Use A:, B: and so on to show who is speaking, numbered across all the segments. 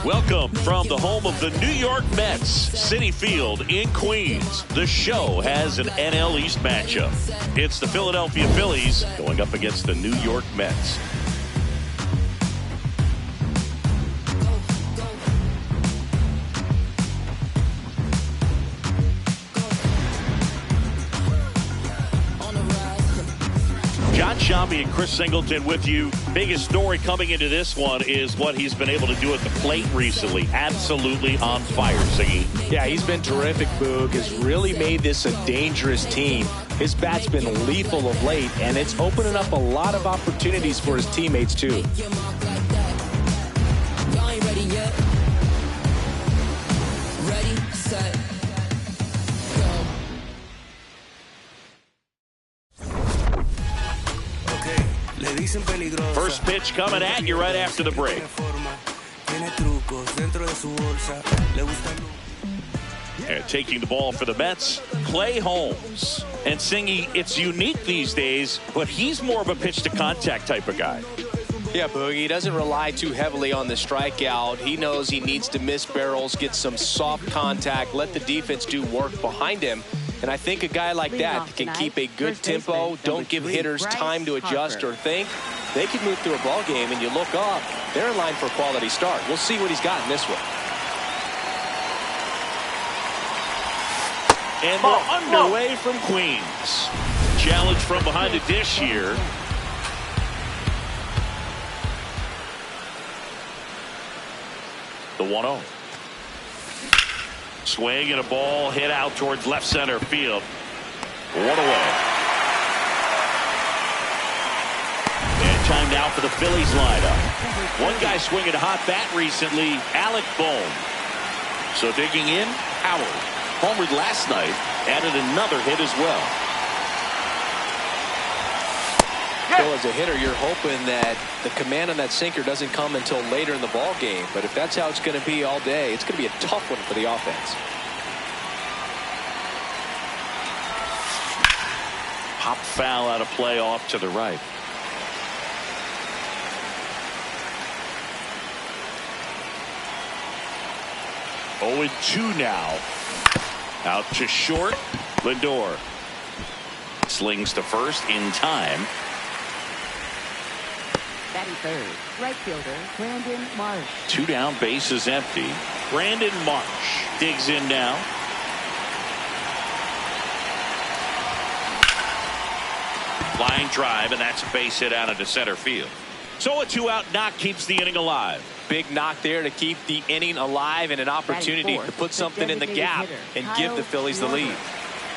A: Welcome from the home of the New York Mets, Citi Field in Queens. The Show has an NL East matchup. It's the Philadelphia Phillies going up against the New York Mets. John Shambi and Chris Singleton with you. Biggest story coming into this one is what he's been able to do at the plate recently. Absolutely on fire, Siggy.
B: Yeah, he's been terrific, Boog. Has really made this a dangerous team. His bat's been lethal of late, and it's opening up a lot of opportunities for his teammates, too.
A: First pitch coming at you right after the break. And taking the ball for the Mets, Clay Holmes. And Singy, it's unique these days, but he's more of a pitch to contact type of guy.
B: Yeah, Boogie, he doesn't rely too heavily on the strikeout. He knows he needs to miss barrels, get some soft contact, let the defense do work behind him. And I think a guy like that can keep a good tempo, don't give hitters time to adjust or think. They can move through a ball game, and you look up, they're in line for a quality start. We'll see what he's got in this one.
A: And we're underway from Queens. Challenge from behind the dish here. The 1-0. Swing and a ball hit out towards left center field. One away. And time now for the Phillies lineup. One guy swinging a hot bat recently, Alec Bohm. So digging in, Howard. Homered last night, added another hit as well.
B: So as a hitter, you're hoping that the command on that sinker doesn't come until later in the ball game. But if that's how it's going to be all day, it's going to be a tough one for the offense.
A: Pop foul out of play off to the right. Oh, 2 now. Out to short. Lindor slings to first in time.
C: Batting third, right fielder Brandon Marsh.
A: 2 down, bases empty. Brandon Marsh digs in now. Flying drive, and that's a base hit out into center field. So a 2-out knock keeps the inning alive.
B: Big knock there to keep the inning alive, and an opportunity to put something in the gap and give the Phillies the lead.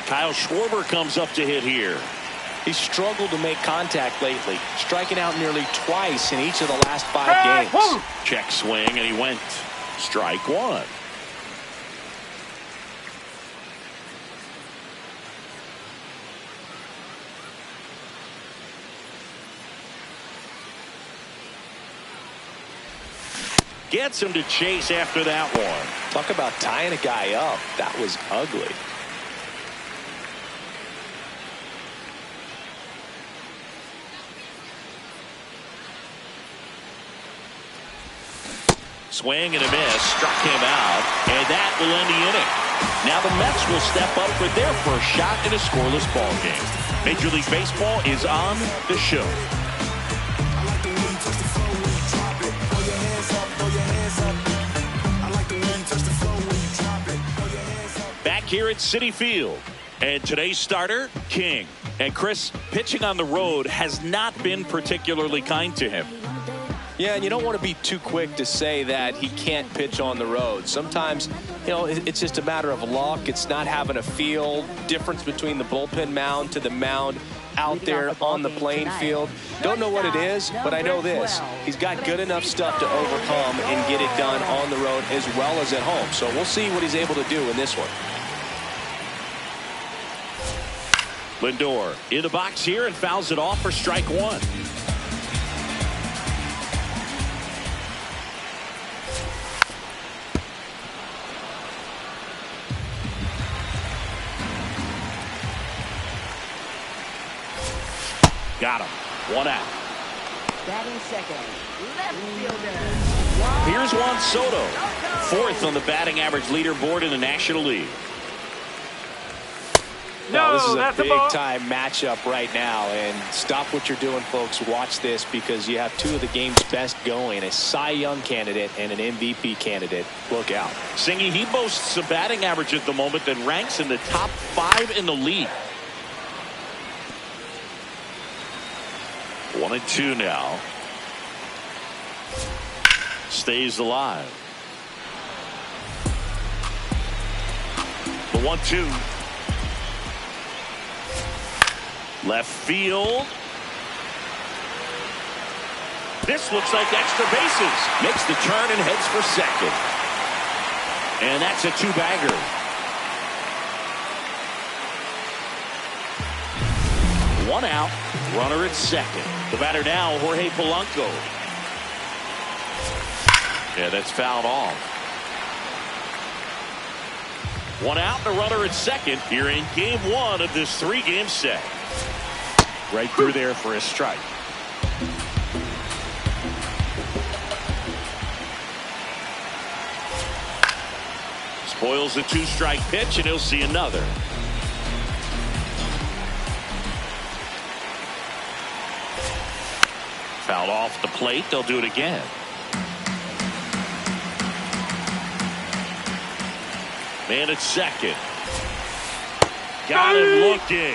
A: Kyle Schwarber comes up to hit here.
B: He's struggled to make contact lately, striking out nearly twice in each of the last 5 games.
A: Check swing, and he went strike 1. Gets him to chase after that one.
B: Talk about tying a guy up. That was ugly.
A: Swing and a miss, struck him out, and that will end the inning. Now the Mets will step up for their first shot in a scoreless ball game. Major League Baseball is on the show. Back here at Citi Field, and today's starter, King. And Chris, pitching on the road has not been particularly kind to him.
B: Yeah, and you don't want to be too quick to say that he can't pitch on the road. Sometimes, you know, it's just a matter of luck. It's not having a feel. Difference between the bullpen mound to the mound out there on the playing field. Don't know what it is, but I know this. He's got good enough stuff to overcome and get it done on the road as well as at home. So we'll see what he's able to do in this one.
A: Lindor in the box here and fouls it off for strike 1. Got him. 1 out.
C: Batting second, left fielder
A: Here's Juan Soto, fourth on the batting average leaderboard in the National League.
B: No, this is a big-time matchup right now, and stop what you're doing, folks. Watch this, because you have two of the game's best going, a Cy Young candidate and an MVP candidate. Look out.
A: Singy, he boasts a batting average at the moment that ranks in the top 5 in the league. 1-2 now. Stays alive. The 1-2. Left field. This looks like extra bases. Makes the turn and heads for second. And that's a 2-bagger. One out. Runner at second. The batter now, Jorge Polanco. Yeah, that's fouled off. One out and a runner at second here in game 1 of this 3-game set. Right through there for a strike. Spoils the 2-strike pitch, and he'll see another. Fouled off the plate. They'll do it again. Man at second. Got him looking.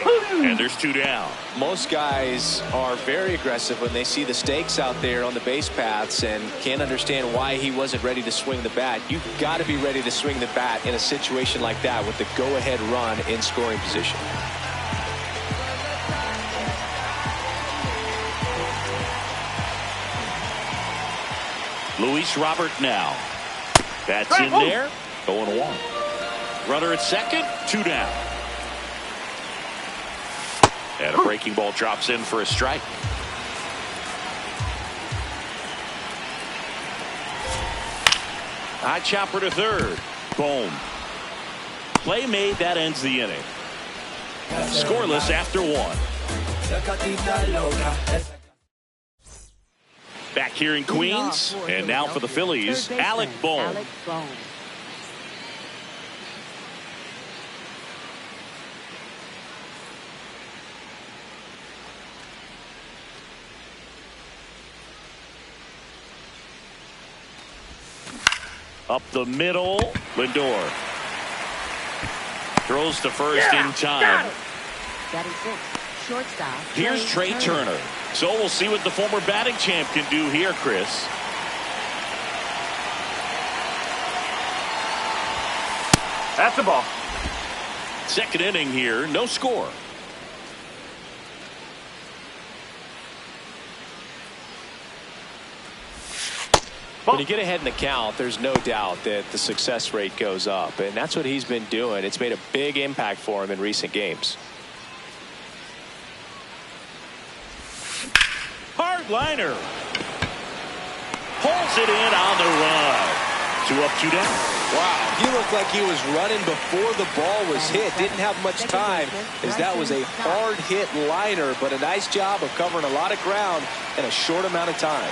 A: And there's 2 down.
B: Most guys are very aggressive when they see the stakes out there on the base paths and can't understand why he wasn't ready to swing the bat. You've got to be ready to swing the bat in a situation like that with the go-ahead run in scoring position.
A: Luis Robert now. That's in there. 0-1. Runner at second. 2 down. And a breaking ball drops in for a strike. High chopper to third. Boom. Play made. That ends the inning. Scoreless after 1. Back here in Queens. And now for the Phillies, Alec Bohm. Up the middle, Lindor throws to first in time. Here's Trey Turner. So we'll see what the former batting champ can do here, Chris.
D: That's a ball.
A: Second inning here, no score.
B: When you get ahead in the count, there's no doubt that the success rate goes up, and that's what he's been doing. It's made a big impact for him in recent games.
A: Hard liner. Pulls it in on the run. 2 up, 2 down.
B: Wow, he looked like he was running before the ball was hit. Didn't have much time, as that was a hard hit liner, but a nice job of covering a lot of ground in a short amount of time.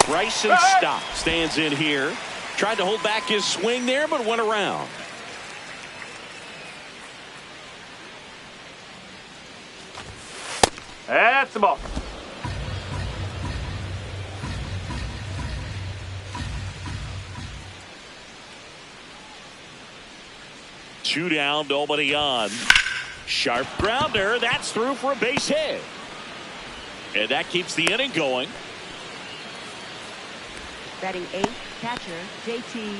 A: Bryson Stott stands in here. Tried to hold back his swing there, but went around.
D: That's the ball.
A: Two down, nobody on. Sharp grounder. That's through for a base hit. And that keeps the inning going.
C: Batting 8th, catcher JT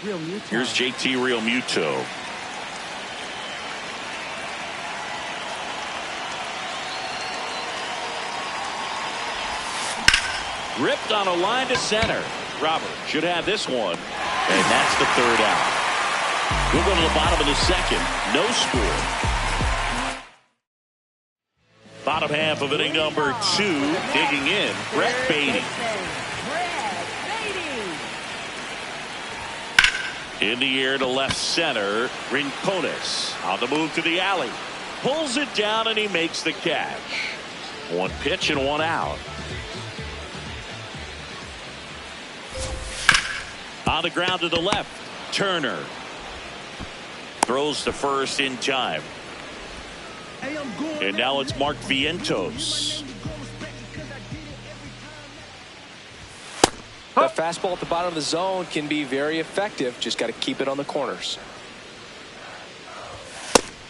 C: Realmuto.
A: Here's JT Realmuto. Ripped on a line to center. Robert should have this one. And that's the 3rd out. We'll go to the bottom of the 2nd. No score. Bottom half of inning number 2. Digging in, Brett Beatty. In the air to left center, Rincones on the move to the alley. Pulls it down and he makes the catch. One pitch and one out. On the ground to the left, Turner throws to first in time. And now it's Mark Vientos.
B: The fastball at the bottom of the zone can be very effective. Just got to keep it on the corners.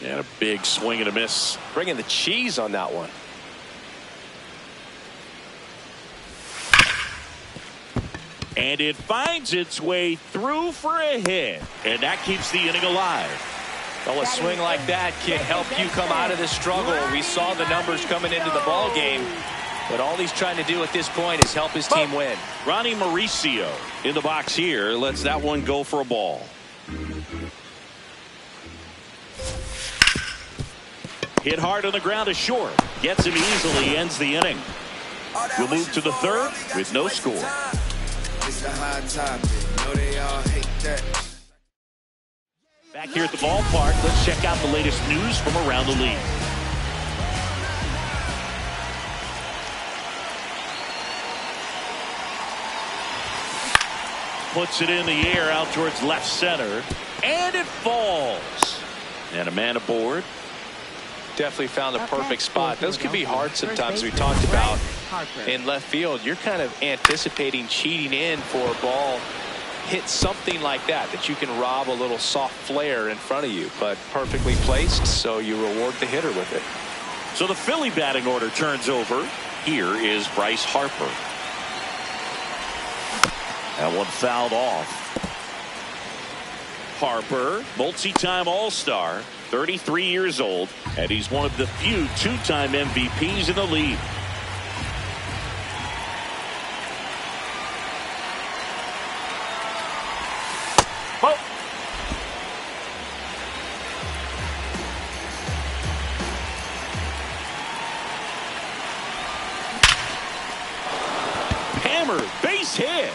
A: And a big swing and a miss.
B: Bringing the cheese on that one.
A: And it finds its way through for a hit. And that keeps the inning alive.
B: Well, a swing like that can help you come out of this struggle. We saw the numbers coming into the ball game, but all he's trying to do at this point is help his team win.
A: Ronnie Mauricio in the box here lets that one go for a ball. Hit hard on the ground to short. Gets him easily, ends the inning. We'll move to the third with no score.
E: It's a hot topic. Know they all hate that.
A: Back here at the ballpark, let's check out the latest news from around the league. Puts it in the air out towards left center, and it falls. And a man aboard.
B: Definitely found the perfect spot. Those can be hard sometimes. We talked about in left field. You're kind of anticipating cheating in for a ball. Hit something like that you can rob a little soft flare in front of you, but perfectly placed, so you reward the hitter with it.
A: So the Philly batting order turns over. Here is Bryce Harper. That one fouled off. Harper, multi-time All-Star, 33 years old, and he's one of the few two-time MVPs in the league. Hammered, base hit.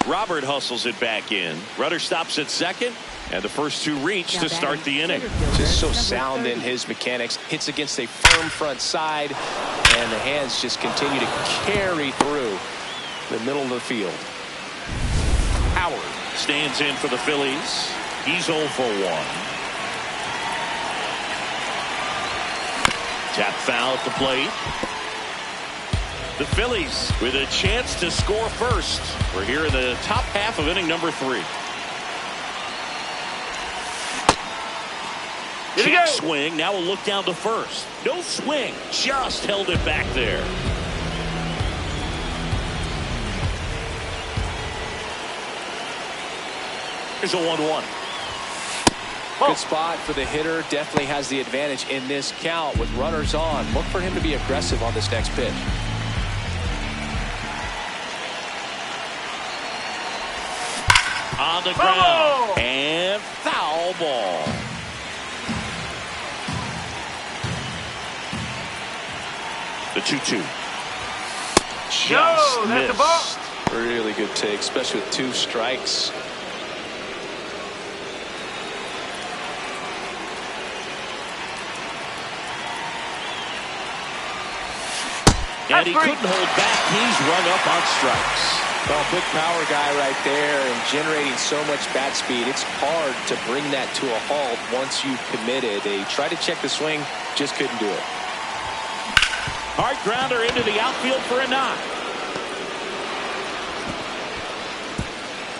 A: Robert hustles it back in. Rudder stops at second, and the first two reach to start the inning.
B: Just so sound in his mechanics. Hits against a firm front side, and the hands just continue to carry through the middle of the field.
A: Howard stands in for the Phillies. He's 0 for 1. Tap foul at the plate. The Phillies with a chance to score first. We're here in the top half of inning number 3. Check swing. Now we'll look down to first. No swing. Just held it back there. Here's a 1-1.
B: Good spot for the hitter. Definitely has the advantage in this count with runners on. Look for him to be aggressive on this next pitch.
A: On the ground. And foul ball. The 2-2. Just
D: that's
A: missed.
D: a ball.
B: Really good take, especially with 2 strikes.
A: And he couldn't hold back. He's rung up on strikes.
B: Well, big power guy right there and generating so much bat speed. It's hard to bring that to a halt once you've committed. They tried to check the swing, just couldn't do it.
A: Hard grounder into the outfield for a knock.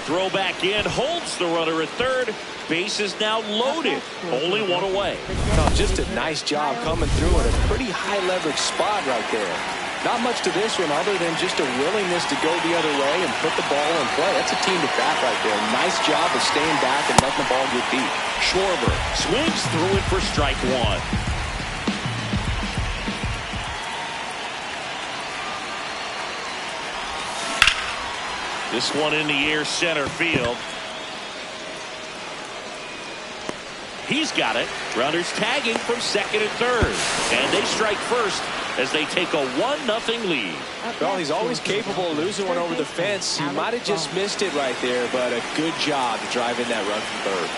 A: Throw back in, holds the runner at third. Base is now loaded. Only one away.
B: Oh, just a nice job coming through at a pretty high leverage spot right there. Not much to this one other than just a willingness to go the other way and put the ball in play. That's a team to bat right there. Nice job of staying back and letting the ball get beat.
A: Schwarber swings through it for strike 1. This one in the air center field. He's got it. Runners tagging from second and third. And they strike first as they take a 1-0 lead.
B: Well, he's always capable of losing one over the fence. He might have just missed it right there, but a good job to drive in that run from third.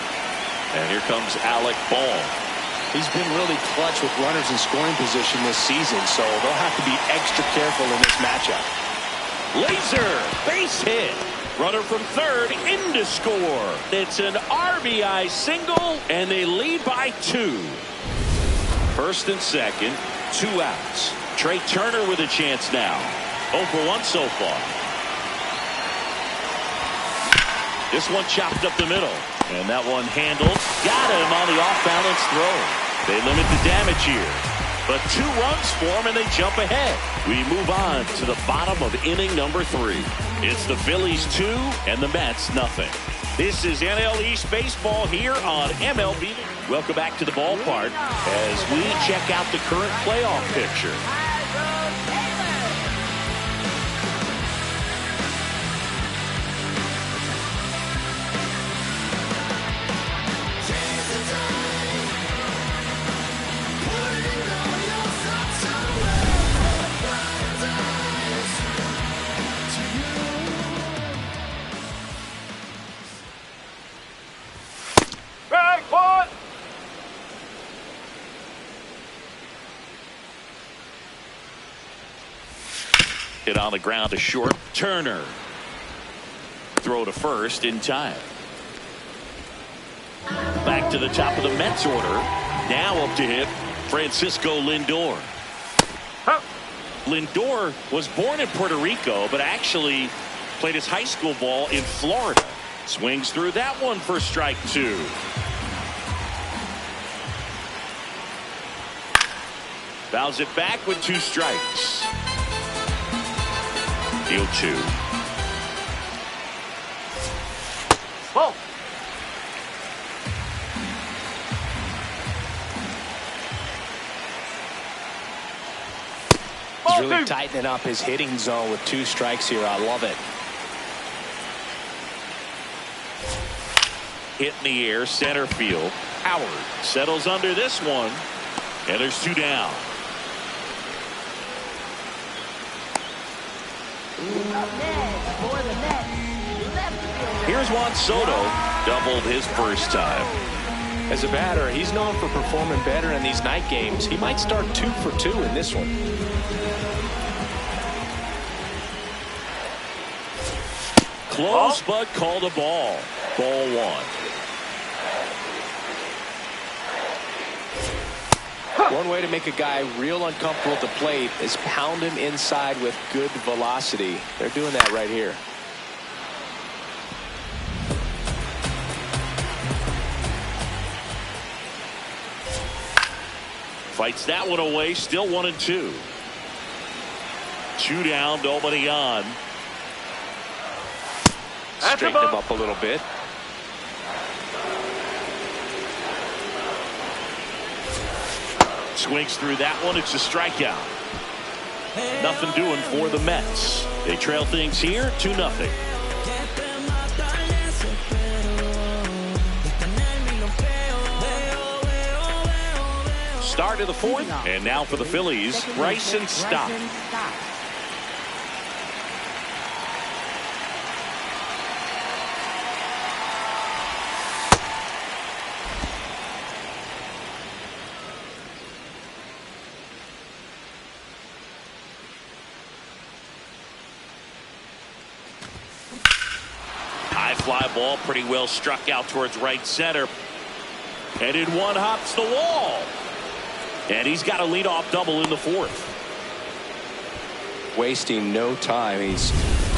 A: And here comes Alec Bohm.
B: He's been really clutch with runners in scoring position this season, so they'll have to be extra careful in this matchup.
A: Laser base hit. Runner from third in to score. It's an RBI single, and they lead by 2. First and second, 2 outs. Trey Turner with a chance now. 0 for 1 so far. This one chopped up the middle, and that one handled. Got him on the off-balance throw. They limit the damage here, but 2 runs for them, and they jump ahead. We move on to the bottom of inning number 3. It's the Phillies 2 and the Mets nothing. This is NL East baseball here on MLB. Welcome back to the ballpark as we check out the current playoff picture. Hit on the ground to short. Turner. Throw to first in time. Back to the top of the Mets order. Now up to hit Francisco Lindor. Lindor was born in Puerto Rico, but actually played his high school ball in Florida. Swings through that one for strike 2. Fouls it back with 2 strikes. Deal 2.
D: Ball.
B: He's really tightening up his hitting zone with 2 strikes here. I love it.
A: Hit in the air, center field. Howard settles under this one, and there's 2 down. Here's Juan Soto, doubled his first time.
B: As a batter, he's known for performing better in these night games. He might start 2 for 2 in this one.
A: Close, but called a ball. Ball 1.
B: One way to make a guy real uncomfortable at the plate is pound him inside with good velocity. They're doing that right here.
A: Fights that one away. Still 1 and 2. 2 down. Nobody on.
B: Straighten him up a little bit.
A: Swings through that one. It's a strikeout. Nothing doing for the Mets. They trail things here 2-0. Start of the 4th, and now for the Phillies, Bryson Stott. High fly ball, pretty well struck out towards right center. And in one hops the wall. And he's got a leadoff double in the 4th.
B: Wasting no time. He's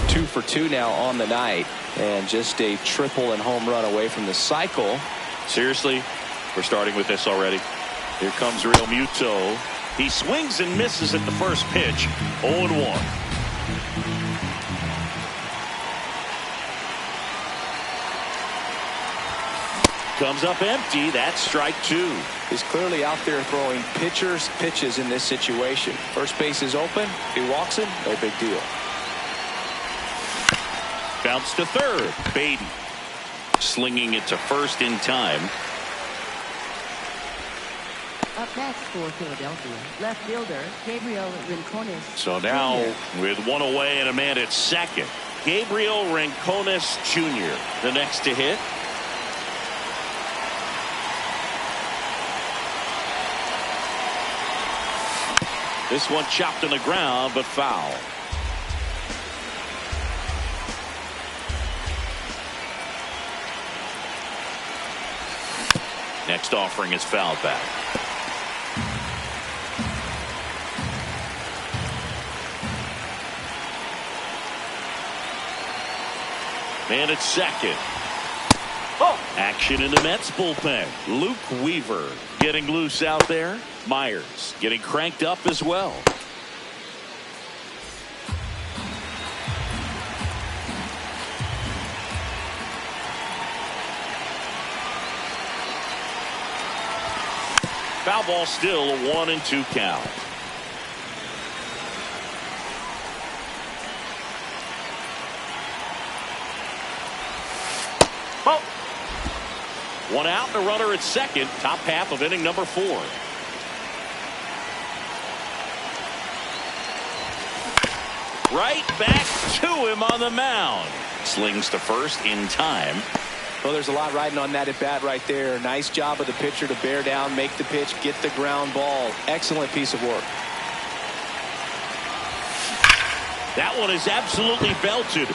B: 2 for 2 now on the night, and just a triple and home run away from the cycle.
A: Seriously, we're starting with this already. Here comes Real Muto. He swings and misses at the first pitch. 0-1. Comes up empty. That's strike 2.
B: He's clearly out there throwing pitches in this situation. First base is open. If he walks him, no big deal.
A: Bounce to third. Beatty slinging it to first in time.
C: Up next for Philadelphia, left fielder Gabriel Rincones.
A: So now with 1 away and a man at second, Gabriel Rincones Jr. the next to hit. This one chopped on the ground, but foul. Next offering is fouled back. Man at second.
D: Oh.
A: Action in the Mets bullpen. Luke Weaver getting loose out there. Myers getting cranked up as well. Foul ball, still a 1-2 count.
D: Oh.
A: One out and a runner at second. Top half of inning number 4. Right back to him on the mound. Slings to first in time.
B: Well, there's a lot riding on that at bat right there. Nice job of the pitcher to bear down, make the pitch, get the ground ball. Excellent piece of work.
A: That one is absolutely belted.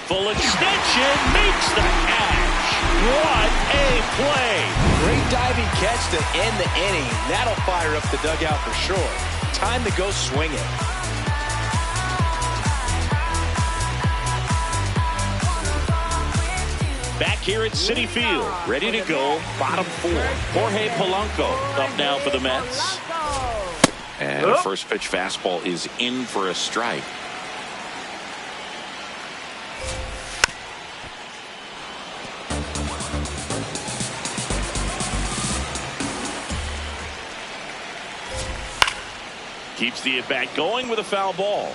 A: Full extension, makes the catch. What a play.
B: Great diving catch to end the inning. That'll fire up the dugout for sure. Time to go swing it.
A: Back here at Citi Field, ready to go, bottom 4. Jorge Polanco up now for the Mets. And a first pitch fastball is in for a strike. Keeps the at-bat going with a foul ball.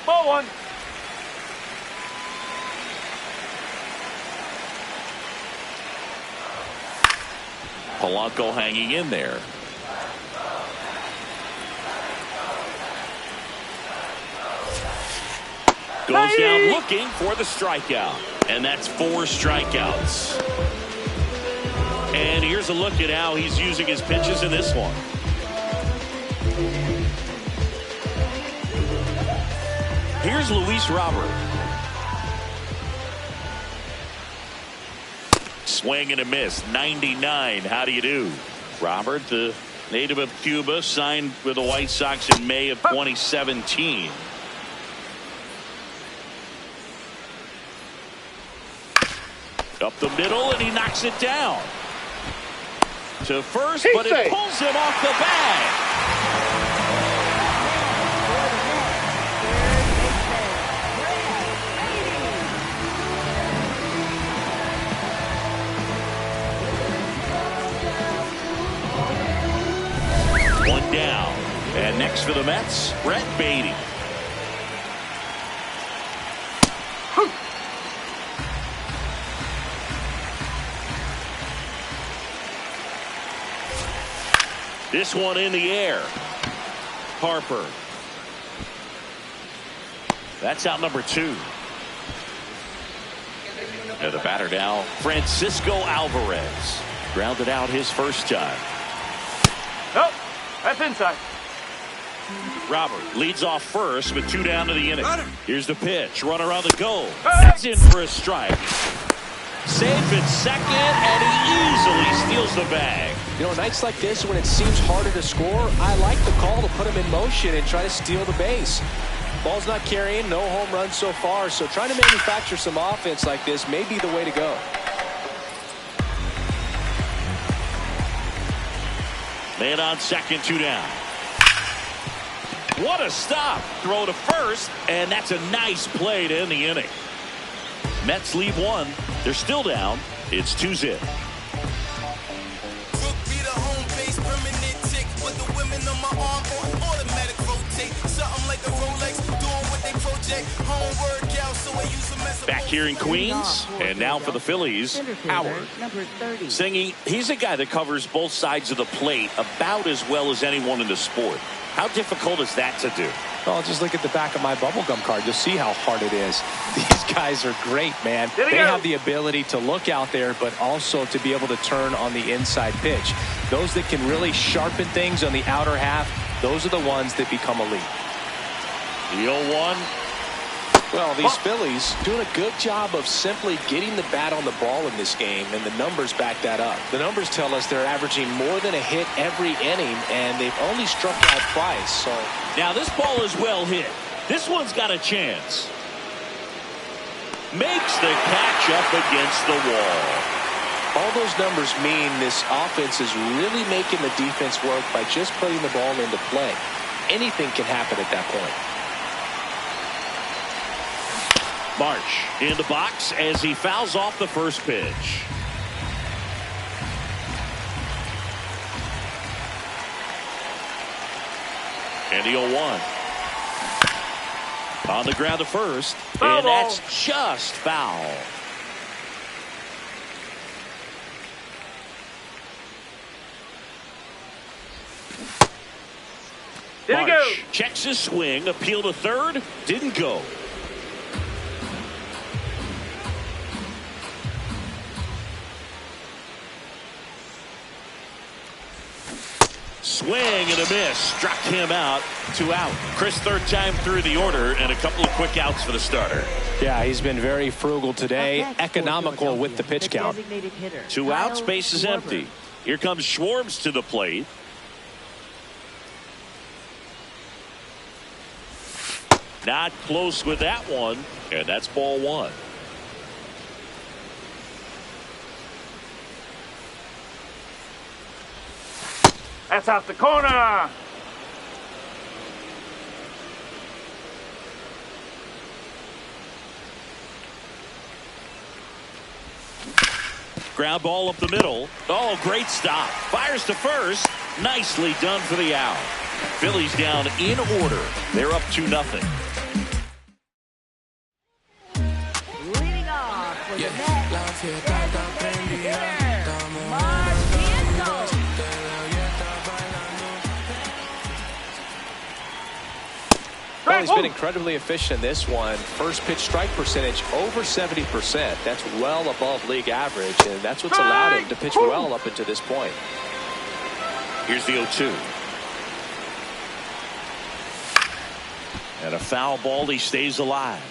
D: Ball 1.
A: Polanco hanging in there. Goes down looking for the strikeout. And that's 4 strikeouts. And here's a look at how he's using his pitches in this one. Here's Luis Robert. Swing and a miss. 99. How do you do? Robert, the native of Cuba, signed with the White Sox in May of 2017. Up the middle, and he knocks it down. To first, but it pulls him off the bag. One down. And next for the Mets, Brett Beatty. This one in the air. Harper. That's out number 2. And the batter now, Francisco Alvarez. Grounded out his first time.
D: Nope. That's inside.
A: Robert leads off first with 2 down to the inning. Here's the pitch. Runner on the go. That's in for a strike. Safe at second, and he easily steals the bag.
B: You know, nights like this when it seems harder to score, I like the call to put him in motion and try to steal the base. Ball's not carrying, no home runs so far, so trying to manufacture some offense like this may be the way to go.
A: Man on second, 2 down. What a stop. Throw to first, and that's a nice play to end the inning. Mets lead 1. They're still down. It's 2-0. Back here in Queens, and now for the Phillies, Howard. Singing, he's a guy that covers both sides of the plate about as well as anyone in the sport. How difficult is that to do?
B: Well, just look at the back of my bubblegum card. You'll see how hard it is. These guys are great, man. They have the ability to look out there, but also to be able to turn on the inside pitch. Those that can really sharpen things on the outer half, those are the ones that become elite.
A: The 0-1.
B: Well, these Phillies doing a good job of simply getting the bat on the ball in this game, and the numbers back that up. The numbers tell us they're averaging more than a hit every inning, and they've only struck out twice. So
A: now this ball is well hit. This one's got a chance. Makes the catch up against the wall.
B: All those numbers mean this offense is really making the defense work by just putting the ball into play. Anything can happen at that point.
A: March in the box as he fouls off the first pitch. And the 0-1. On the ground to first.
D: Foul
A: and
D: ball.
A: That's just foul.
D: There you go.
A: March checks his swing. Appeal to third. Didn't go. Swing and a miss. Struck him out. 2 out. Chris, third time through the order and a couple of quick outs for the starter.
B: Yeah, he's been very frugal today, economical with the pitch count.
A: 2 outs, base is empty. Here comes Schwartz to the plate. Not close with that one, and that's ball 1.
D: That's out the corner.
A: Ground ball up the middle. Oh, great stop. Fires to first. Nicely done for the out. Phillies down in order. They're up 2-0.
C: Leading off with the Mets.
B: Well, he's been incredibly efficient in this one. First pitch strike percentage over 70%. That's well above league average, and that's what's allowed him to pitch well up until this point.
A: Here's the 0-2. And a foul ball. He stays alive.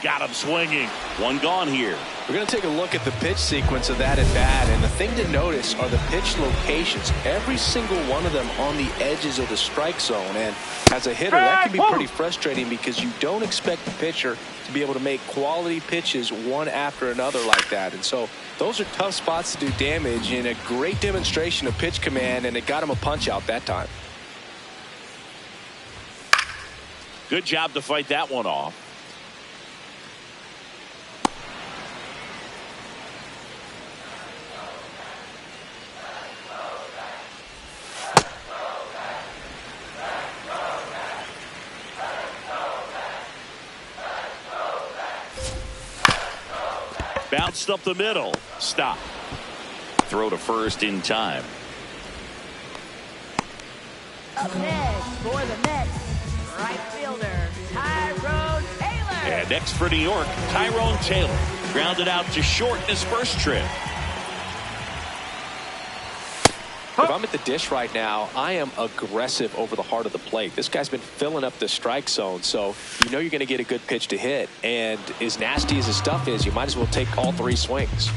A: Got him swinging. 1 gone here.
B: We're going to take a look at the pitch sequence of that at bat, and the thing to notice are the pitch locations. Every single one of them on the edges of the strike zone, and as a hitter, that can be pretty frustrating because you don't expect the pitcher to be able to make quality pitches one after another like that. And so those are tough spots to do damage, and a great demonstration of pitch command, and it got him a punch out that time.
A: Good job to fight that one off. Bounced up the middle. Stop. Throw to first in time.
C: Up next for the Mets, right fielder Tyrone Taylor.
A: And next for New York, Tyrone Taylor. Grounded out to short in his first trip.
B: If I'm at the dish right now, I am aggressive over the heart of the plate. This guy's been filling up the strike zone, so you know you're going to get a good pitch to hit. And as nasty as his stuff is, you might as well take all 3 swings.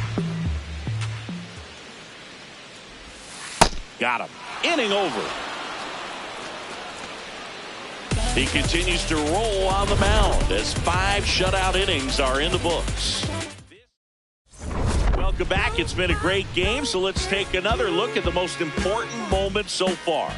A: Got him. Inning over. He continues to roll on the mound as 5 shutout innings are in the books. Welcome back. It's been a great game, so let's take another look at the most important moment so far.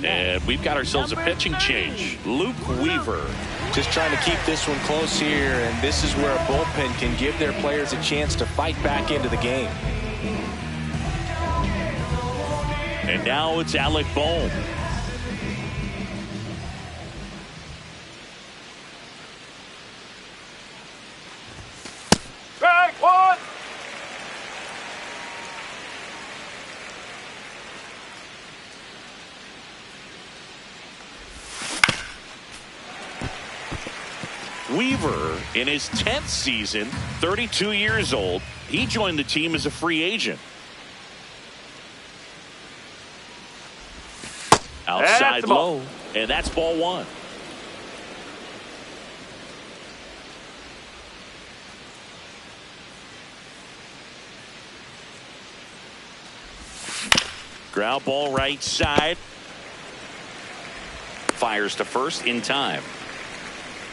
A: And we've got ourselves a pitching change. Luke Weaver.
B: Just trying to keep this one close here, and this is where a bullpen can give their players a chance to fight back into the game.
A: And now it's Alec Bohm. Weaver, in his 10th season, 32 years old, he joined the team as a free agent. Outside low, and that's ball one. Ground ball right side. Fires to first in time.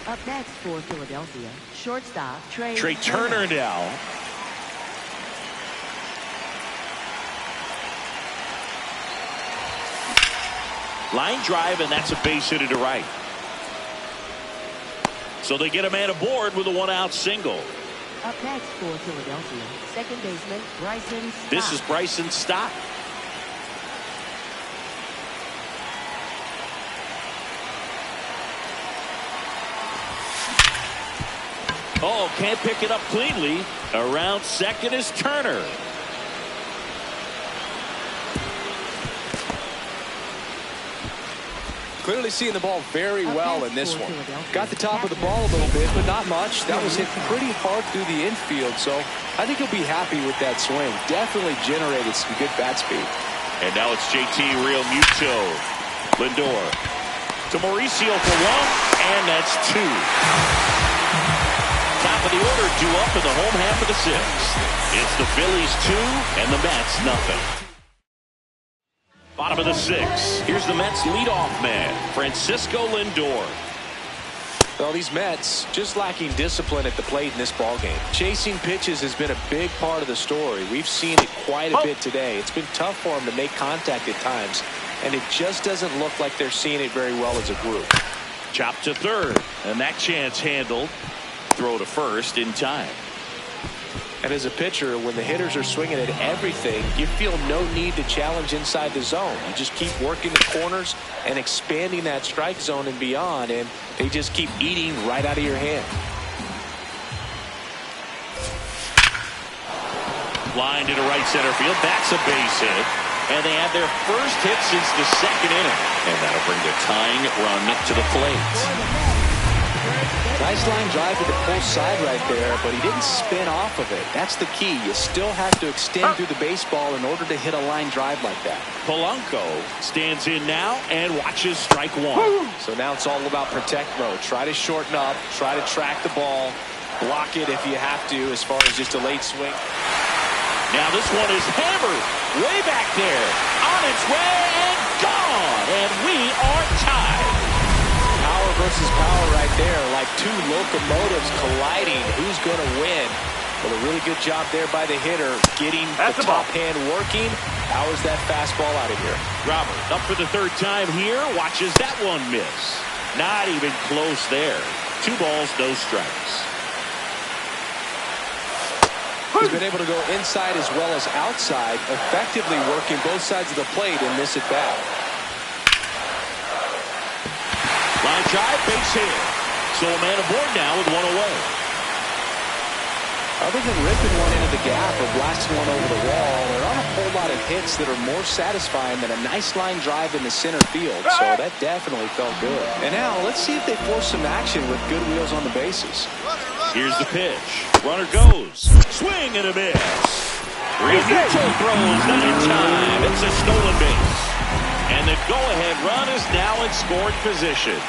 C: Up next for Philadelphia, shortstop Trey
A: Turner now. Line drive, and that's a base hit to right. So they get a man aboard with a one-out single.
C: Up next for Philadelphia, second baseman Bryson Stott.
A: This is Bryson Stott. Oh, can't pick it up cleanly. Around second is Turner.
B: Clearly seeing the ball very well in this one. Got the top of the ball a little bit, but not much. That was hit pretty hard through the infield, so I think he'll be happy with that swing. Definitely generated some good bat speed.
A: And now it's JT Realmuto. Lindor to Mauricio for one, and that's two. Top of the order, due up in the home half of the sixth. It's the Phillies 2 and the Mets nothing. Bottom of the sixth. Here's the Mets leadoff man, Francisco Lindor.
B: Well, these Mets just lacking discipline at the plate in this ballgame. Chasing pitches has been a big part of the story. We've seen it quite a bit today. It's been tough for them to make contact at times, and it just doesn't look like they're seeing it very well as a group.
A: Chop to third, and that chance handled. Throw to first in time.
B: And as a pitcher, when the hitters are swinging at everything, you feel no need to challenge inside the zone. You just keep working the corners and expanding that strike zone and beyond, and they just keep eating right out of your hand.
A: Line into right center field. That's a base hit. And they have their first hit since the second inning. And that'll bring the tying run to the plate.
B: Nice line drive to the pull side right there, but he didn't spin off of it. That's the key. You still have to extend through the baseball in order to hit a line drive like that.
A: Polanco stands in now and watches strike one.
B: So now it's all about protect mode. Try to shorten up, try to track the ball, block it if you have to as far as just a late swing.
A: Now this one is hammered way back there, on its way and gone, and we are tied.
B: Power versus power right there, like two locomotives colliding. Who's going to win? Well, a really good job there by the hitter, getting the top hand working. Powers that fastball out of here.
A: Robert up for the third time here, watches that one miss. Not even close there. 2 balls, no strikes.
B: He's been able to go inside as well as outside, effectively working both sides of the plate in this at bat.
A: Line drive, base hit. So a man aboard now with one away.
B: Other than ripping one into the gap or blasting one over the wall, there aren't a whole lot of hits that are more satisfying than a nice line drive in the center field. So that definitely felt good. And now let's see if they force some action with good wheels on the bases.
A: Here's the pitch. Runner goes. Swing and a miss. Realmuto throws, not in time. It's a stolen base. And the go-ahead run is now in scoring position.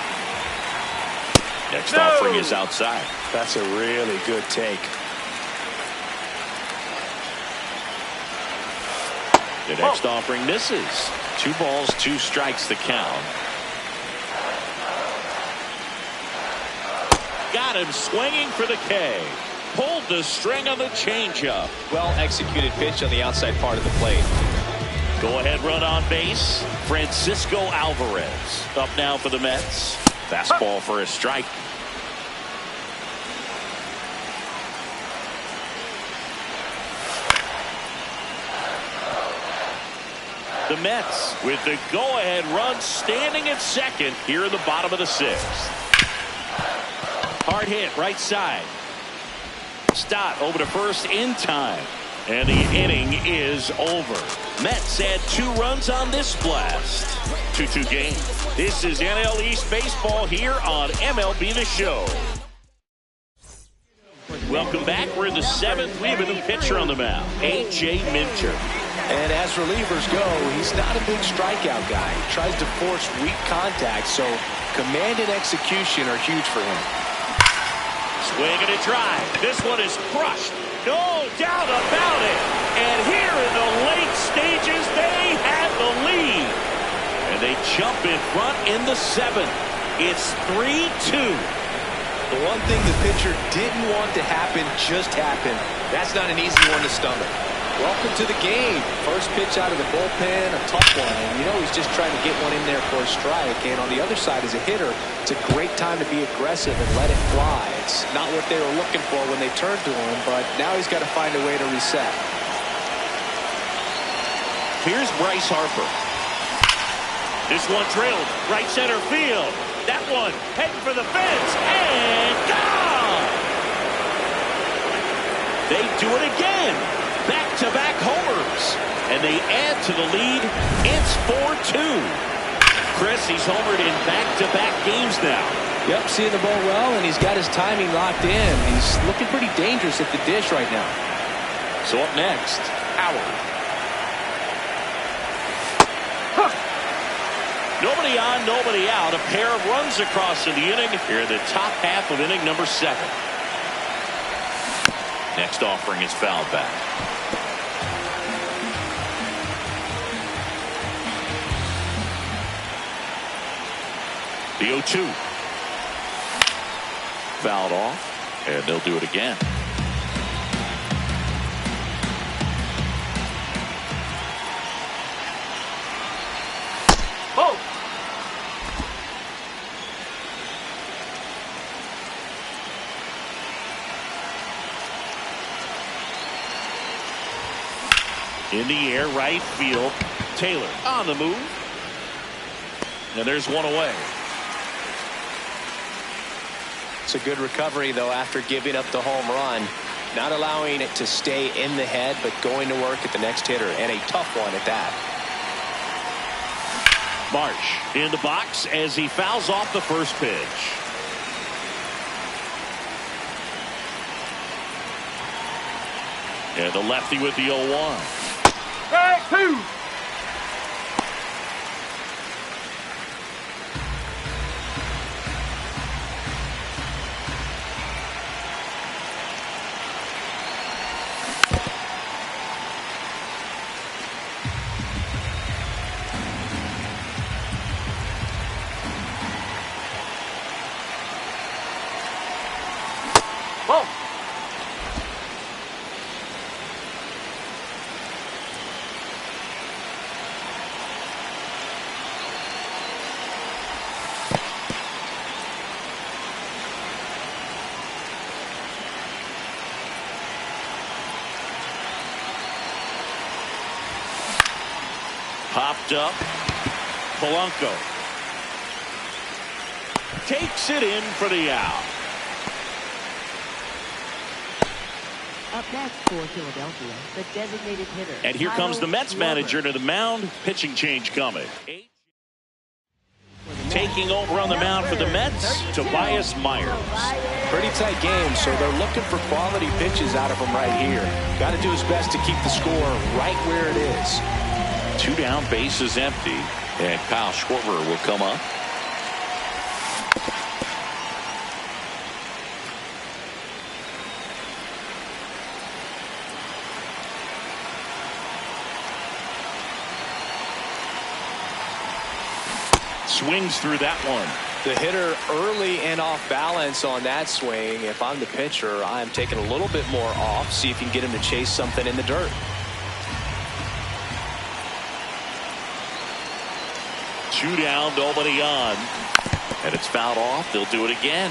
A: Next offering is outside.
B: That's a really good take.
A: The next offering misses. 2 balls, 2 strikes the count. Got him swinging for the K. Pulled the string on the changeup.
B: Well executed pitch on the outside part of the plate.
A: Go ahead run on base. Francisco Alvarez up now for the Mets. Fastball for a strike. The Mets with the go-ahead run standing at second here in the bottom of the 6th. Hard hit right side. Stott over to first in time. And the inning is over. Mets had 2 runs on this blast. 2-2 game. This is NL East Baseball here on MLB The Show. Welcome back. We're in the 7th. We have a new pitcher on the mound, A.J. Minter.
B: And as relievers go, he's not a big strikeout guy. He tries to force weak contact, so command and execution are huge for him.
A: Swing and a drive. This one is crushed. No doubt about it. And here in the late stages, they have the lead. And they jump in front in the 7th. It's 3-2.
B: The one thing the pitcher didn't want to happen just happened. That's not an easy one to stomach. Welcome to the game. First pitch out of the bullpen, a tough one. And you know he's just trying to get one in there for a strike. And on the other side, as a hitter, it's a great time to be aggressive and let it fly. It's not what they were looking for when they turned to him, but now he's got to find a way to reset.
A: Here's Bryce Harper. This one drilled right center field. That one heading for the fence and gone. They do it again. Back-to-back homers. And they add to the lead. It's 4-2. Chris, he's homered in back-to-back games now.
B: Yep, seeing the ball well, and he's got his timing locked in. He's looking pretty dangerous at the dish right now.
A: So up next, Howard. Nobody on, nobody out. A pair of runs across in the inning. Here in the top half of inning number 7. Next offering is fouled back. The 0-2. Fouled off, and they'll do it again.
D: Oh!
A: In the air, right field. Taylor on the move. And there's one away.
B: It's a good recovery, though, after giving up the home run. Not allowing it to stay in the head, but going to work at the next hitter. And a tough one at that.
A: Marsh in the box as he fouls off the first pitch. And the lefty with the 0-1.
D: Back 2. Whoa.
A: Popped up. Polanco takes it in for the out.
C: Up next for Philadelphia, the designated hitter.
A: And here comes the Mets manager to the mound. Pitching change coming. Taking over on the mound for the Mets, Tobias Myers.
B: Pretty tight game, so they're looking for quality pitches out of him right here. Got to do his best to keep the score right where it is.
A: 2 down, bases empty, and Kyle Schwarber will come up. Swings through that one.
B: The hitter early and off balance on that swing. If I'm the pitcher, I'm taking a little bit more off, see if you can get him to chase something in the dirt.
A: 2 down, nobody on. And it's fouled off. They'll do it again.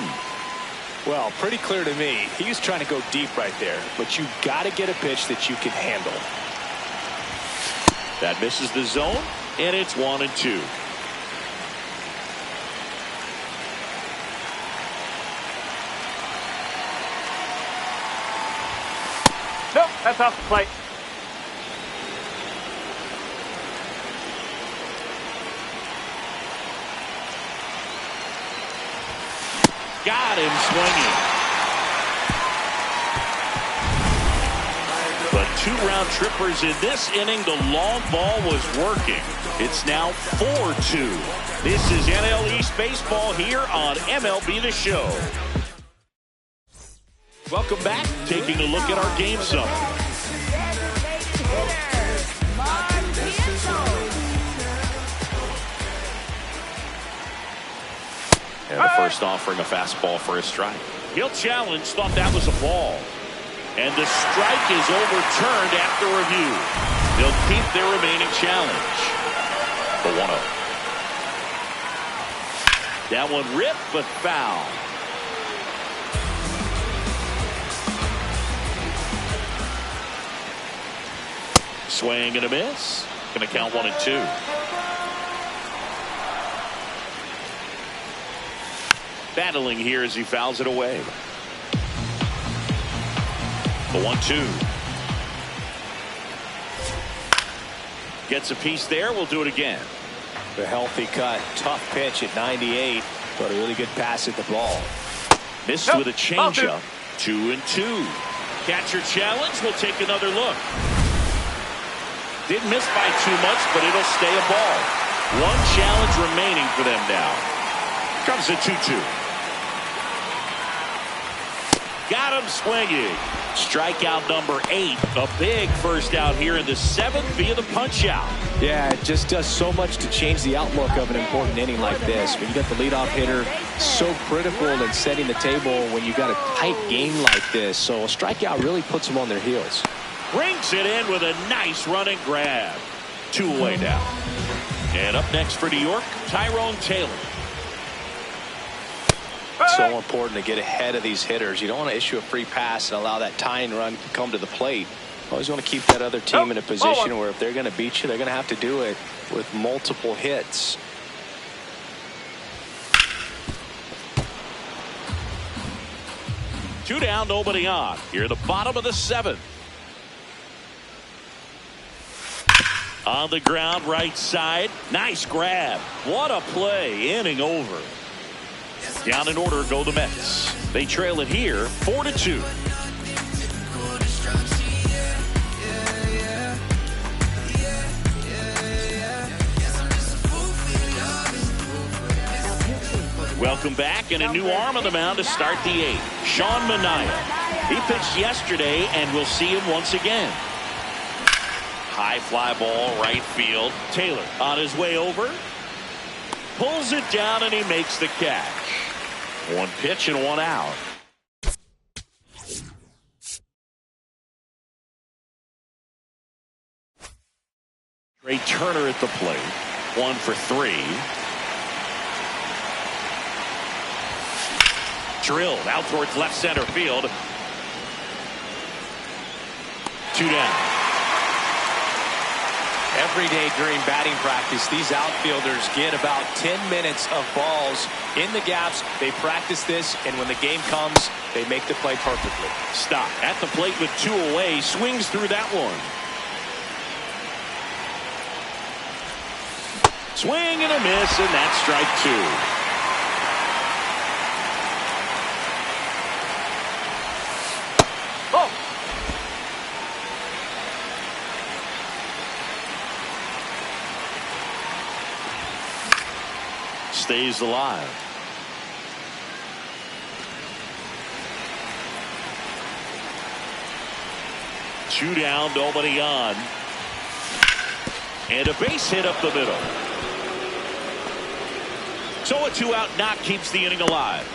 B: Well, pretty clear to me. He's trying to go deep right there, but you got to get a pitch that you can handle.
A: That misses the zone, and it's 1-2.
D: Nope, that's off the plate.
A: Got him swinging. 2 round trippers in this inning. The long ball was working. It's now 4-2. This is NL East baseball here on MLB The Show. Welcome back. Taking a look at our game summary. And the first offering a fastball for a strike. He'll challenge, thought that was a ball. And the strike is overturned after review. They'll keep their remaining challenge. The 1-0. That one ripped, but foul. Swing and a miss. Going to count 1-2. Battling here as he fouls it away. The 1-2. Gets a piece there. We'll do it again.
B: The healthy cut. Tough pitch at 98. But a really good pass at the ball.
A: Missed with a changeup. 2-2. Catcher challenge. We'll take another look. Didn't miss by too much, but it'll stay a ball. 1 challenge remaining for them now. Comes a 2-2. Got him swinging. Strikeout number 8. A big first out here in the 7th via the punch out.
B: Yeah, it just does so much to change the outlook of an important inning like this. When you got the leadoff hitter, so critical in setting the table when you got a tight game like this. So a strikeout really puts them on their heels.
A: Brings it in with a nice running grab. 2 away now. And up next for New York, Tyrone Taylor.
B: So important to get ahead of these hitters. You don't want to issue a free pass and allow that tying run to come to the plate. Always want to keep that other team in a position where if they're going to beat you, they're going to have to do it with multiple hits.
A: Two down, nobody on. Here at the bottom of the 7th. On the ground, right side. Nice grab. What a play. Inning over. Down in order go the Mets. They trail it here 4-2. Welcome back, and a new arm on the mound to start the 8th. Sean Manaea. He pitched yesterday, and we'll see him once again. High fly ball, right field. Taylor on his way over. Pulls it down, and he makes the catch. 1 pitch and 1 out. Trey Turner at the plate. 1 for 3. Drilled out towards left center field. 2 down.
B: Every day during batting practice, these outfielders get about 10 minutes of balls in the gaps. They practice this, and when the game comes, they make the play perfectly.
A: Stop at the plate with 2 away. Swings through that one. Swing and a miss, and that's strike 2. Stays alive. Two down, nobody on. And a base hit up the middle. So a 2-out knock keeps the inning alive.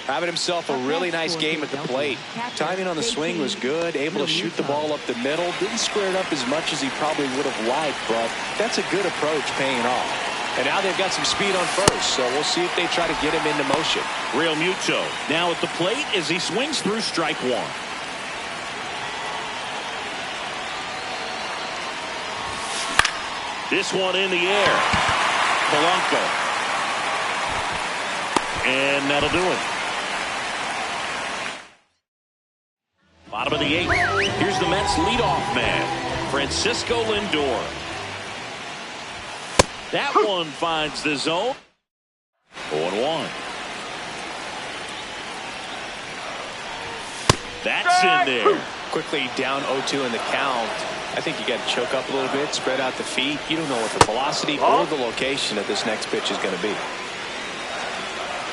B: Having himself a really nice game at the plate. Timing on the swing was good. Able to shoot the ball up the middle. Didn't square it up as much as he probably would have liked, but that's a good approach paying off. And now they've got some speed on first, so we'll see if they try to get him into motion.
A: Real Muto now at the plate as he swings through strike 1. This one in the air. Polanco. And that'll do it. Bottom of the 8th. Here's the Mets leadoff man, Francisco Lindor. That one finds the zone. 0-1. That's in there.
B: Quickly down 0-2 in the count. I think you got to choke up a little bit, spread out the feet. You don't know what the velocity or the location of this next pitch is going to be.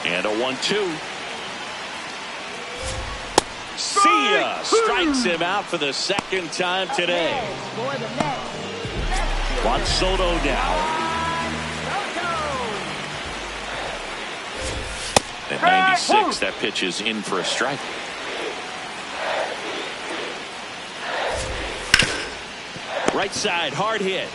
A: And a 1-2. See ya. Strikes him out for the second time today. Juan Soto now. At 96, that pitch is in for a strike. Right side, hard hit.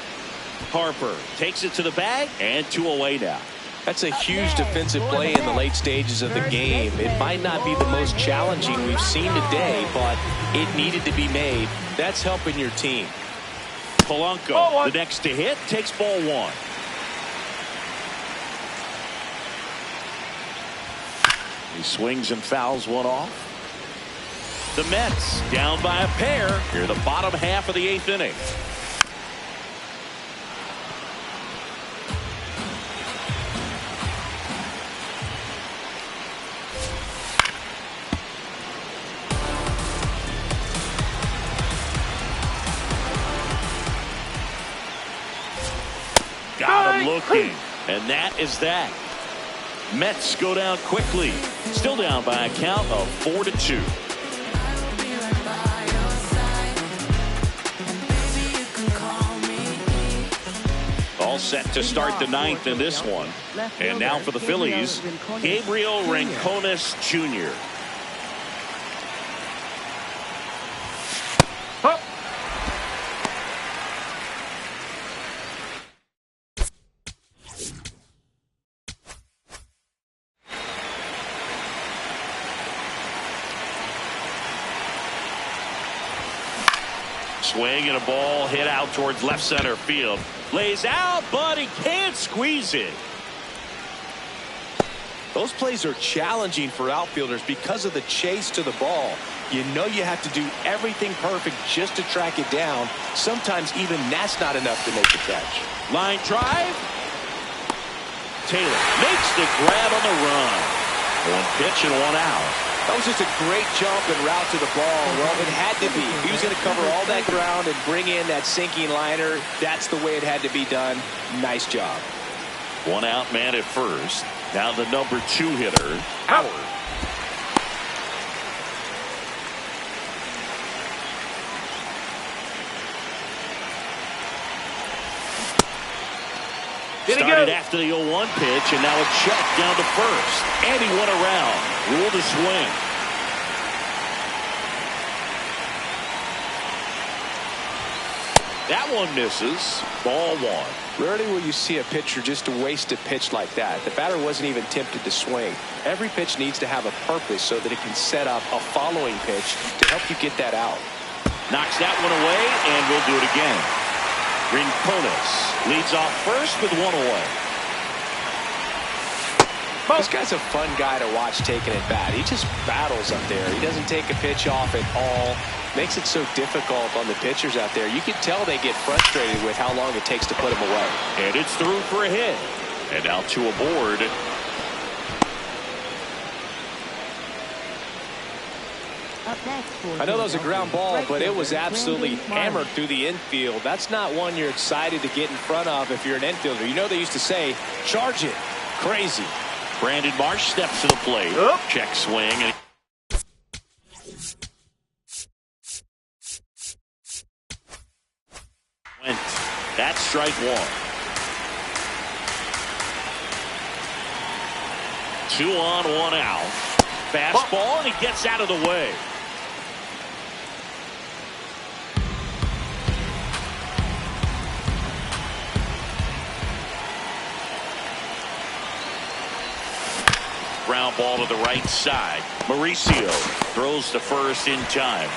A: Harper takes it to the bag, and 2 away now.
B: That's a huge defensive play in the late stages of the game. It might not be the most challenging we've seen today, but it needed to be made. That's helping your team.
A: Polanco, the next to hit, takes ball 1. He swings and fouls one off. The Mets down by a pair here in the bottom half of the 8th inning. Got him looking, and that is that. Mets go down quickly, still down by a count of 4-2. All set to start the 9th in this one. And now for the Phillies, Gabriel Rincones Jr. Swing and a ball hit out towards left center field. Lays out, but he can't squeeze it.
B: Those plays are challenging for outfielders because of the chase to the ball. You know you have to do everything perfect just to track it down. Sometimes even that's not enough to make the catch.
A: Line drive. Taylor makes the grab on the run. 1 pitch and 1 out.
B: That was just a great jump and route to the ball. Well, it had to be. He was going to cover all that ground and bring in that sinking liner. That's the way it had to be done. Nice job.
A: 1 out man at first. Now the number 2 hitter, Howard. Started after the 0-1 pitch, and now a check down to first. And he went around. Ruled a swing. That one misses. Ball 1.
B: Rarely will you see a pitcher just waste a pitch like that. The batter wasn't even tempted to swing. Every pitch needs to have a purpose so that it can set up a following pitch to help you get that out.
A: Knocks that one away, and we'll do it again. Rincones leads off first with 1 away.
B: This guy's a fun guy to watch taking at bat. He just battles up there. He doesn't take a pitch off at all. Makes it so difficult on the pitchers out there. You can tell they get frustrated with how long it takes to put him away.
A: And it's through for a hit. And now 2 aboard.
B: I know that was a ground ball, but it was absolutely hammered through the infield. That's not one you're excited to get in front of if you're an infielder. You know they used to say, charge it. Crazy.
A: Brandon Marsh steps to the plate. Check swing. And went. That's strike 1. 2 on, 1 out. Fastball, and he gets out of the way. Ground ball to the right side. Mauricio throws to first in time.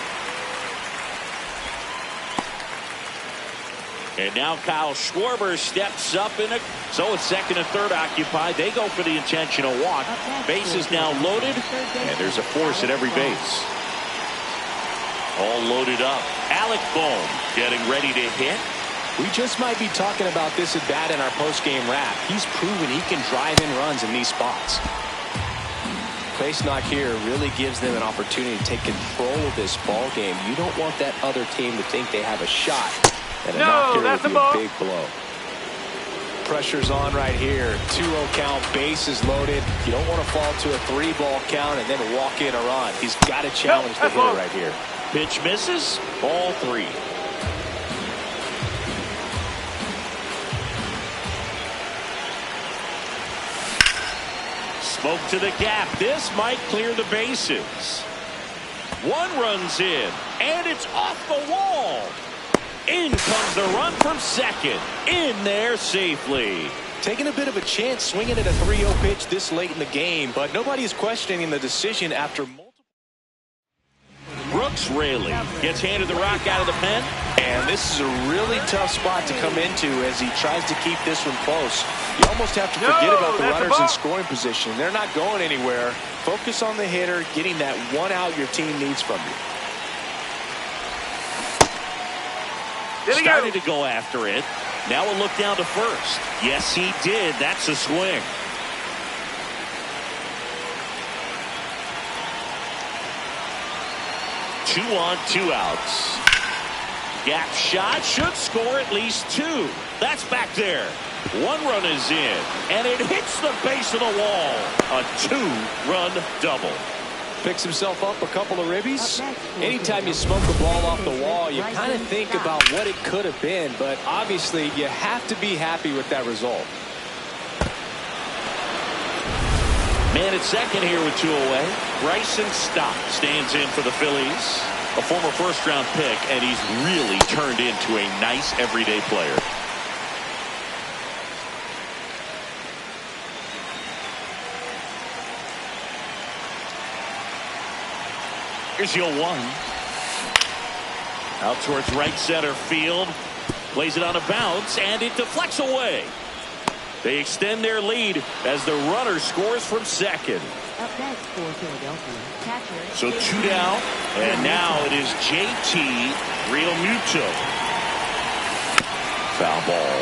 A: And now Kyle Schwarber steps up in it. So it's second and third occupied. They go for the intentional walk. Base is now loaded, and there's a force at every base. All loaded up. Alec Bohm getting ready to hit.
B: We just might be talking about this at bat in our post-game wrap. He's proven he can drive in runs in these spots. base knock here really gives them an opportunity to take control of this ball game. You don't want that other team to think they have a shot. And a knock here would be a big blow. Pressure's on right here. 2-0 count, bases loaded. You don't want to fall to a 3-ball count and then walk in a run. He's got to challenge the hitter right here.
A: Pitch misses. Ball 3. Smoke to the gap. This might clear the bases. 1 run's in, and it's off the wall. In comes the run from second. In there safely.
B: Taking a bit of a chance swinging at a 3-0 pitch this late in the game, but nobody is questioning the decision after multiple.
A: Brooks Raley gets handed the rock out of the pen.
B: And this is a really tough spot to come into as he tries to keep this one close. You almost have to forget about the runners in scoring position. They're not going anywhere. Focus on the hitter, getting that 1 out your team needs from you.
A: Started to go after it. Now a look down to first. Yes, he did. That's a swing. Two on, 2 outs. Gap shot should score at least 2. That's back there. 1 run is in, and it hits the base of the wall. A 2-run double.
B: Picks himself up a couple of ribbies. Anytime you smoke a ball off the wall, you kind of think about what it could have been, but obviously you have to be happy with that result.
A: Man at second here with 2 away. Bryson Stott stands in for the Phillies. A former first-round pick, and he's really turned into a nice everyday player. Here's the 0-1. Out towards right center field. Plays it on a bounce, and it deflects away. They extend their lead as the runner scores from second.
C: Up next for Philadelphia, catcher.
A: So 2 down, and now it is JT Realmuto. Foul ball.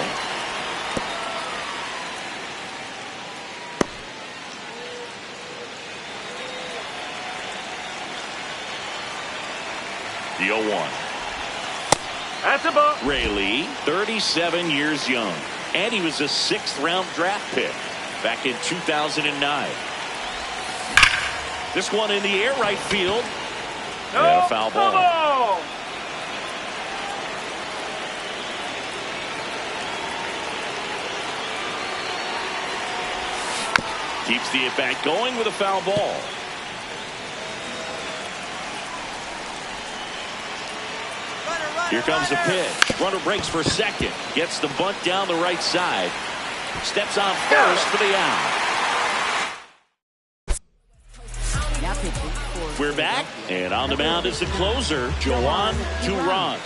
A: The 0-1.
D: That's a ball.
A: Raley, 37 years young, and he was a 6th-round draft pick back in 2009. This one in the air, right field.
D: No,
A: and a foul ball. Keeps the at-bat going with a foul ball. Here comes the pitch. Runner breaks for second. Gets the bunt down the right side. Steps on first for the out. We're back, and on the mound is the closer, Joan Duran.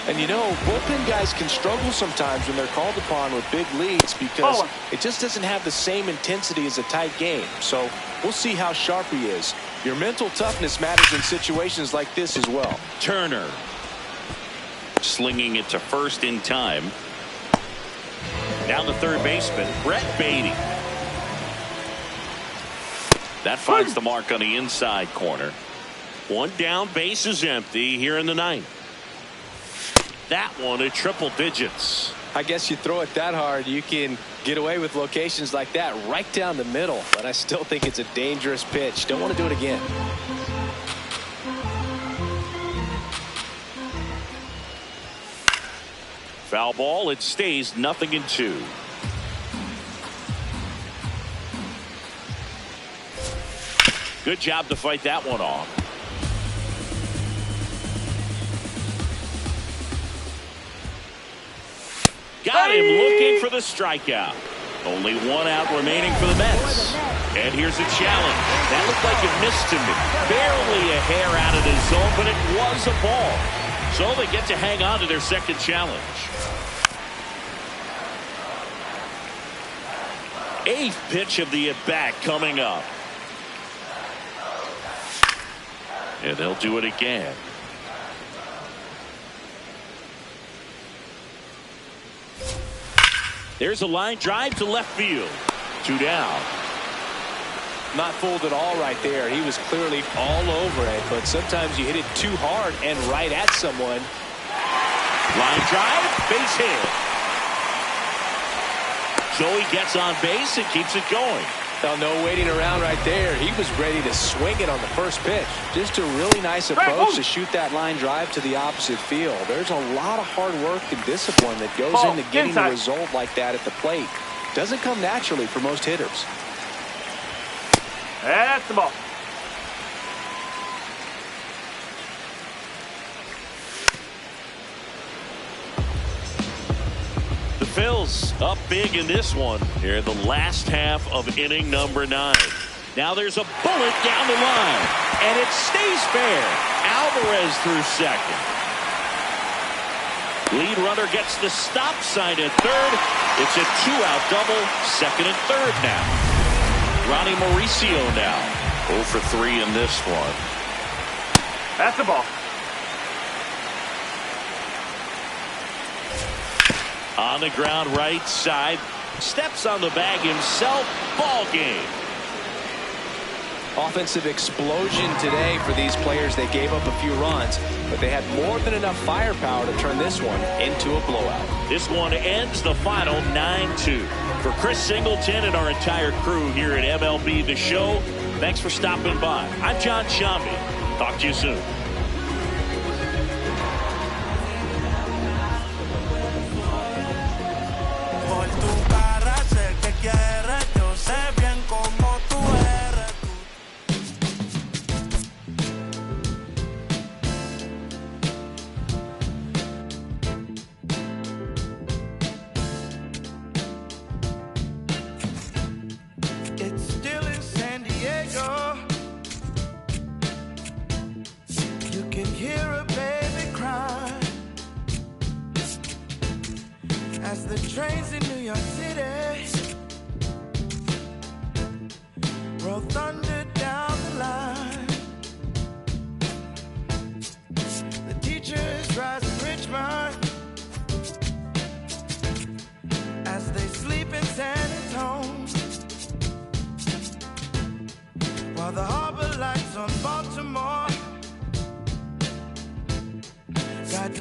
B: And you know, bullpen guys can struggle sometimes when they're called upon with big leads because it just doesn't have the same intensity as a tight game. So we'll see how sharp he is. Your mental toughness matters in situations like this as well.
A: Turner slinging it to first in time. Down the third baseman, Brett Beatty. That finds the mark on the inside corner. 1 down, base is empty here in the 9th. That one at triple digits.
B: I guess you throw it that hard, you can get away with locations like that right down the middle. But I still think it's a dangerous pitch. Don't want to do it again.
A: Foul ball. It stays 0-2. Good job to fight that one off. Got him looking for the strikeout. Only 1 out remaining for the Mets. And here's a challenge. That looked like it missed to me. Barely a hair out of the zone, but it was a ball. So they get to hang on to their second challenge. 8th pitch of the at-bat coming up. And they'll do it again. There's a line drive to left field. 2 down.
B: Not fooled at all right there. He was clearly all over it, but sometimes you hit it too hard and right at someone.
A: Line drive, base hit. Joey gets on base and keeps it going.
B: Now, no waiting around right there. He was ready to swing it on the first pitch.
F: Just a really nice approach to shoot that line drive to the opposite field. There's a lot of hard work and discipline that goes into getting a result like that at the plate. Doesn't come naturally for most hitters.
D: That's the ball.
A: The Phils up big in this one here in the last half of inning number 9. Now there's a bullet down the line, and it stays fair. Alvarez through second. Lead runner gets the stop sign at third. It's a 2-out double, second and third now. Ronnie Mauricio now 0 for 3 in this one.
D: That's the ball.
A: On the ground right side. Steps on the bag himself. Ball game.
B: Offensive explosion today for these players. They gave up a few runs, but they had more than enough firepower to turn this one into a blowout.
A: This one ends the final 9-2. For Chris Singleton and our entire crew here at MLB The Show, thanks for stopping by. I'm John Shambi. Talk to you soon.
E: As the trains in New York City roll thunder down the line, the teachers rise in Richmond as they sleep in San Antonio, while the harbor lights on Baltimore got